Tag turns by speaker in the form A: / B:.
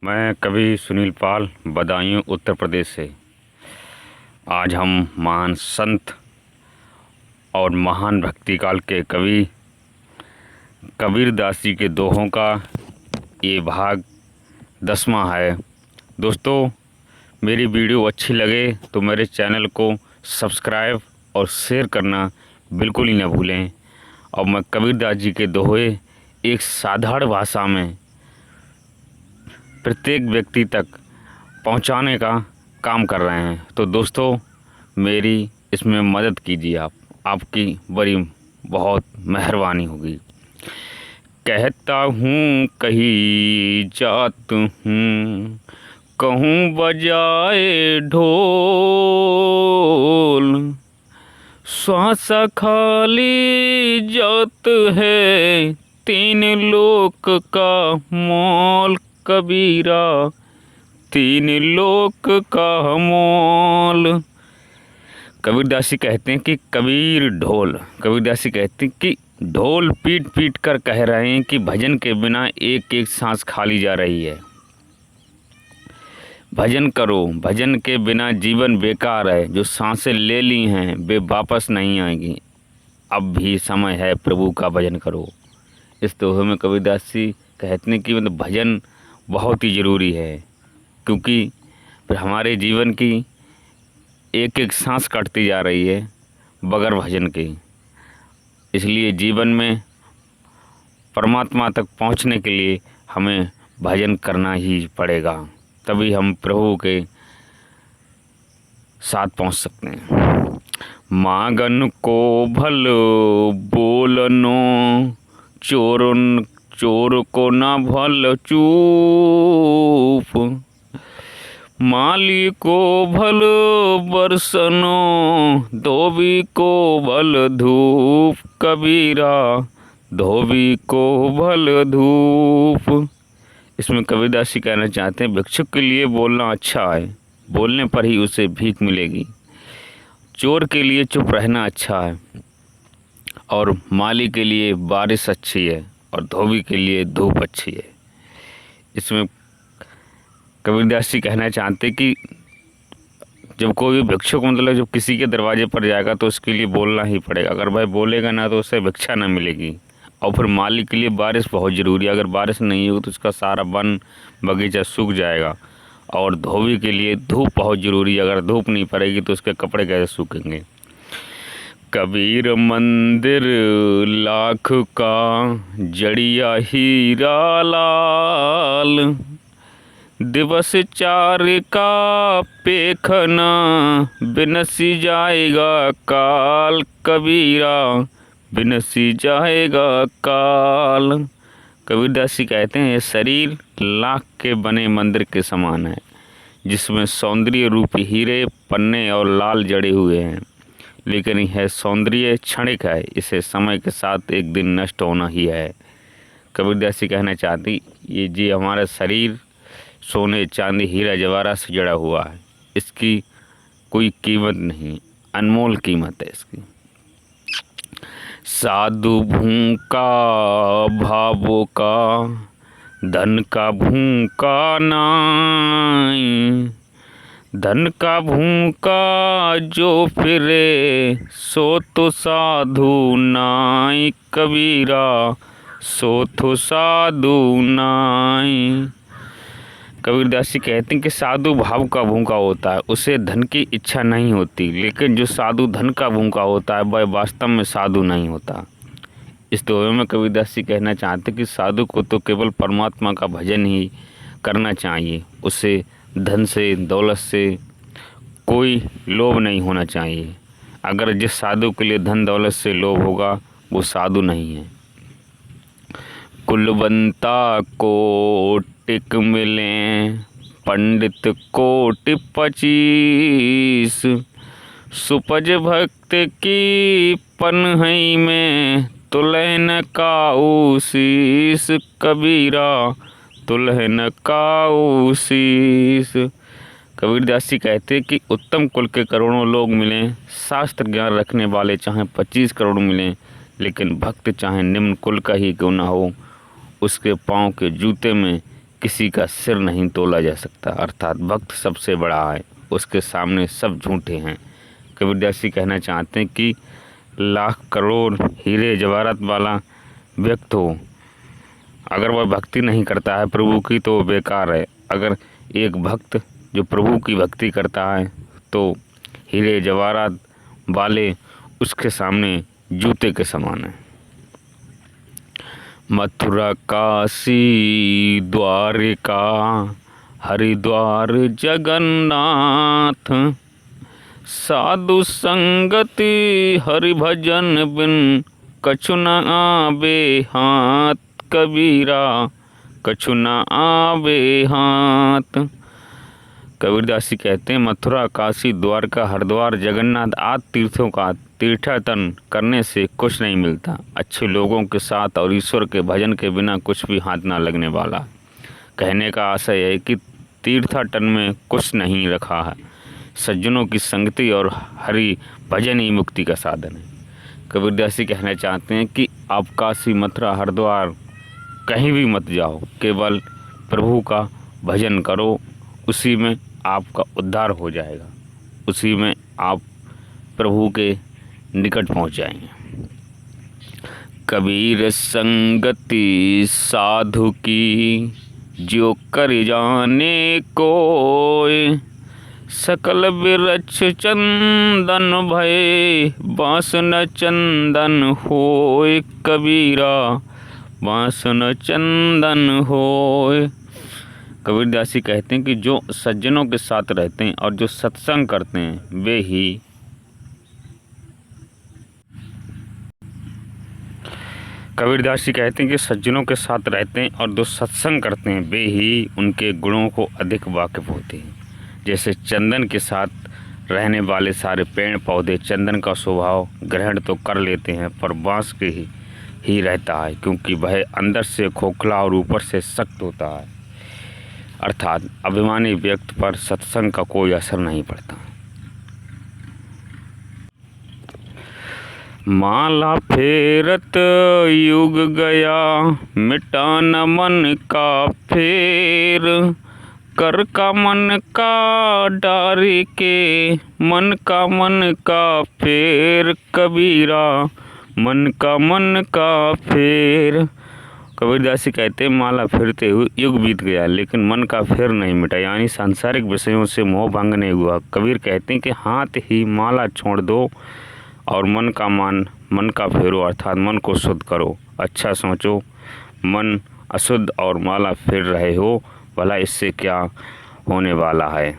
A: मैं कवि सुनील पाल, बदायूं, उत्तर प्रदेश से। आज हम महान संत और महान भक्ति काल के कवि कबीरदास जी के दोहों का ये भाग 10वां है। दोस्तों, मेरी वीडियो अच्छी लगे तो मेरे चैनल को सब्सक्राइब और शेयर करना बिल्कुल ही न भूलें। और मैं कबीरदास जी के दोहे एक साधारण भाषा में प्रत्येक व्यक्ति तक पहुंचाने का काम कर रहे हैं। तो दोस्तों, मेरी इसमें मदद कीजिए। आपकी बड़ी बहुत मेहरबानी होगी। कहता हूँ कहीं जात हूँ, कहूँ बजाए ढोल, श्वास खाली जात है, 3 लोक का मोल कबीरा, 3 लोक का मोल। कबीरदास जी कहते हैं कि कबीरदास जी कहते हैं कि ढोल पीट पीट कर कह रहे हैं कि भजन के बिना एक एक सांस खाली जा रही है। भजन करो, भजन के बिना जीवन बेकार है। जो सांसें ले ली हैं वे वापस नहीं आएंगी। अब भी समय है, प्रभु का भजन करो। इस दोहे में कबीरदास जी कहते हैं कि मतलब भजन बहुत ही ज़रूरी है, क्योंकि फिर हमारे जीवन की एक एक सांस कटती जा रही है बगैर भजन के। इसलिए जीवन में परमात्मा तक पहुंचने के लिए हमें भजन करना ही पड़ेगा, तभी हम प्रभु के साथ पहुंच सकते हैं। मांगन को भल बोलनो, चोर को ना भल चूप, माली को भल बरसनो, धोबी को भल धूप कबीरा, धोबी को भल धूप। इसमें कबीरदास जी कहना चाहते हैं, भिक्षुक के लिए बोलना अच्छा है, बोलने पर ही उसे भीख मिलेगी। चोर के लिए चुप रहना अच्छा है, और माली के लिए बारिश अच्छी है, और धोबी के लिए धूप अच्छी है। इसमें कबीरदास जी कहना चाहते कि जब कोई भिक्षुक मतलब जब किसी के दरवाजे पर जाएगा तो उसके लिए बोलना ही पड़ेगा। अगर भाई बोलेगा ना तो उसे भिक्षा ना मिलेगी। और फिर माली के लिए बारिश बहुत ज़रूरी है। अगर बारिश नहीं होगी तो उसका सारा वन बगीचा सूख जाएगा। और धोबी के लिए धूप बहुत ज़रूरी है। अगर धूप नहीं पड़ेगी तो उसके कपड़े कैसे सूखेंगे। कबीर मंदिर लाख का, जड़िया हीरा लाल, दिवस 4 का पेखना, बिनसी जाएगा काल कबीरा, बिनसी जाएगा काल। कबीरदास जी कहते हैं, ये शरीर लाख के बने मंदिर के समान है, जिसमें सौंदर्य रूपी हीरे, पन्ने और लाल जड़े हुए हैं। लेकिन यह सौंदर्य क्षणिक है, इसे समय के साथ एक दिन नष्ट होना ही है। कबीरदास जी कहना चाहती, ये जी हमारा शरीर सोने, चांदी, हीरा जवाहरात से जड़ा हुआ है। इसकी कोई कीमत नहीं, अनमोल कीमत है इसकी। साधु भूखा भावों का, धन का भूखा नाई, धन का भूखा जो फिरे, सो तो साधु नाई कबीरा, सो तो साधु नाई। कबीरदास जी कहते हैं कि साधु भाव का भूखा होता है, उसे धन की इच्छा नहीं होती। लेकिन जो साधु धन का भूखा होता है वह वास्तव में साधु नहीं होता। इस दोहे में कबीरदास जी कहना चाहते हैं कि साधु को तो केवल परमात्मा का भजन ही करना चाहिए। उसे धन से, दौलत से कोई लोभ नहीं होना चाहिए। अगर जिस साधु के लिए धन दौलत से लोभ होगा वो साधु नहीं है। कुलवंता को टिक मिले, पंडित कोटि 25, सुपज भक्त की पनहई में, तुलहन काऊ शीस कबीरा, तुलहन काऊ शीस। कबीरदास जी कहते हैं कि उत्तम कुल के करोड़ों लोग मिलें, शास्त्र ज्ञान रखने वाले चाहे 25 करोड़ मिलें, लेकिन भक्त चाहे निम्न कुल का ही क्यों ना हो, उसके पाँव के जूते में किसी का सिर नहीं तोला जा सकता। अर्थात भक्त सबसे बड़ा है, उसके सामने सब झूठे हैं। कबीरदास जी कहना चाहते हैं कि लाख करोड़ हीरे जवाहरात वाला व्यक्ति हो, अगर वह भक्ति नहीं करता है प्रभु की तो बेकार है। अगर एक भक्त जो प्रभु की भक्ति करता है तो हीरे जवाहरात वाले उसके सामने जूते के समान है। मथुरा काशी द्वारिका हरिद्वार जगन्नाथ, साधु संगति हरि भजन बिन कछु न आवे हाथ, कबीरा कछु न आवे हाथ। कबीरदास जी कहते हैं मथुरा काशी द्वारका हरिद्वार जगन्नाथ आदि तीर्थों का तीर्थाटन करने से कुछ नहीं मिलता। अच्छे लोगों के साथ और ईश्वर के भजन के बिना कुछ भी हाथ ना लगने वाला। कहने का आशय है कि तीर्थाटन में कुछ नहीं रखा है, सज्जनों की संगति और हरि भजन ही मुक्ति का साधन है। कबीरदास जी कहना चाहते हैं कि आप काशी मथुरा हरिद्वार कहीं भी मत जाओ, केवल प्रभु का भजन करो, उसी में आपका उद्धार हो जाएगा, उसी में आप प्रभु के निकट पहुंच जाएंगे। कबीर संगति साधु की जो कर जाने कोय, सकल बिरछ चंदन भय बासन चंदन होय, कबीरा बासन चंदन होय। कबीरदास जी कहते हैं कि जो सज्जनों के साथ रहते हैं और जो सत्संग करते हैं वे ही कबीरदास जी कहते हैं कि सज्जनों के साथ रहते हैं और जो सत्संग करते हैं वे ही उनके गुणों को अधिक वाकिफ होते हैं। जैसे चंदन के साथ रहने वाले सारे पेड़ पौधे चंदन का स्वभाव ग्रहण तो कर लेते हैं पर बांस के ही रहता है, क्योंकि वह अंदर से खोखला और ऊपर से सख्त होता है। अर्थात अभिमानी व्यक्ति पर सत्संग का कोई असर नहीं पड़ता। माला फेरत युग गया मिटा न मन का फेर, कर का मन का डारी के मन का फेर, कबीरा मन का फेर। कबीरदास जी कहते हैं माला फेरते हुए युग बीत गया लेकिन मन का फेर नहीं मिटा, यानी सांसारिक विषयों से मोह भंग नहीं हुआ। कबीर कहते हैं कि हाथ ही माला छोड़ दो और मन का फेरो, अर्थात मन को शुद्ध करो, अच्छा सोचो। मन अशुद्ध और माला फेर रहे हो, भला इससे क्या होने वाला है।